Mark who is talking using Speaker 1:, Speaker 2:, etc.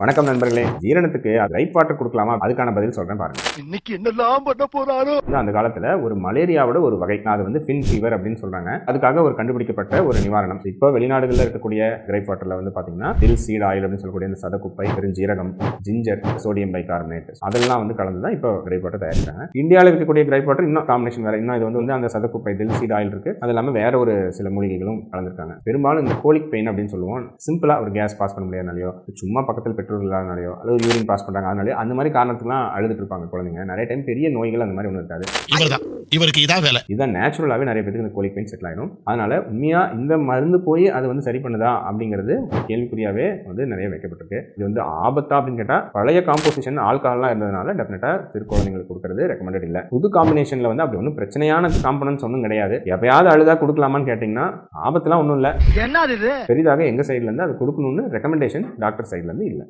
Speaker 1: வணக்கம் நண்பர்களே. ஜீரணத்துக்கு ripe water கொடுக்கலாமா? அதுக்கான பதில் சொல்றேன் பாருங்க.
Speaker 2: இன்னைக்கு என்னெல்லாம் பண்ண போறாரோ.
Speaker 1: அந்த காலத்துல ஒரு மலேரியாவோட ஒரு வகை, அது வந்து ஃபின் ஃபீவர் அப்படின்னு சொல்றாங்க. அதுக்காக ஒரு கண்டுபிடிக்கப்பட்ட ஒரு நிவாரணம். இப்போ வெளிநாடுகளில் இருக்கக்கூடிய கிரைப் வாட்டர்ல வந்து பாத்தீங்கன்னா தில் சீட் ஆயில் அப்படின்னு சொல்லக்கூடிய இந்த சதக்குப்பை, பெருஞ்சீரகம், ஜிஞ்சர், சோடியம் பைகார்பனேட் அதெல்லாம் வந்து கலந்து தான் இப்போ கிரைப் வாட்டர் தயாரிக்கிறாங்க. இந்தியாவில் இருக்கக்கூடிய கிரைப் வாட்டர் இன்னும் காம்பினேஷன் வேற. இன்னும் இது வந்து அந்த சதக்குப்பை, தில் சீட் ஆயில் இருக்கு. அது இல்லாம வேற ஒரு சில மூலிகைகளும் கலந்துருக்காங்க. பெரும்பாலும் இந்த கோலிக் பெயின் அப்படின்னு சொல்லுவோம். சிம்பிளா ஒரு கேஸ் பாஸ் பண்ண முடியாதனாலையோ, சும்மா பக்கத்தில் பெட்ரோல் இல்லாதனாலையோ, அல்லது யூரின் பாஸ் பண்றாங்க அதனால அந்த மாதிரி காரணத்துக்குலாம் அழுதுட்டு இருப்பாங்க குழந்தைங்க. நிறைய டைம் பெரிய நோய்கள் அந்த மாதிரி ஒன்றும் இருக்காது.
Speaker 2: இவருக்கு இதான் வேலை.
Speaker 1: இதான் நேச்சுரலாகவே நிறைய பேருக்கு இந்த கோலிக் பெயின் செட்டில் ஆயிடும். அதனால உண்மையா இந்த மருந்து போய் அது வந்து சரி பண்ணுதா அப்படிங்கிறது கேள்விக்குறியாவே வந்து நிறைய வைக்கப்பட்டிருக்கு. இது வந்து ஆபத்தா அப்படின்னு கேட்டா, பழைய காம்போசிஷன் ஆல்கஹால்லாம் இருந்ததுனால டெஃபினட்டா சிறு குழந்தைங்களுக்கு கொடுக்கறது ரெக்கமெண்டட் இல்லை. புது காம்பினேஷன்ல வந்து அப்படி ஒன்றும் பிரச்சனையான காம்பனன்ஸ் ஒன்றும் கிடையாது. எப்பயாவது அழுதா கொடுக்கலாமான்னு கேட்டீங்கன்னா ஆபத்துலாம் ஒன்றும் இல்லை.
Speaker 2: என்ன இது
Speaker 1: பெரிதாக எங்க சைட்ல இருந்து அது கொடுக்கணும்னு ரெக்கமெண்டேஷன் டாக்டர் சைட்ல இருந்து இல்லை.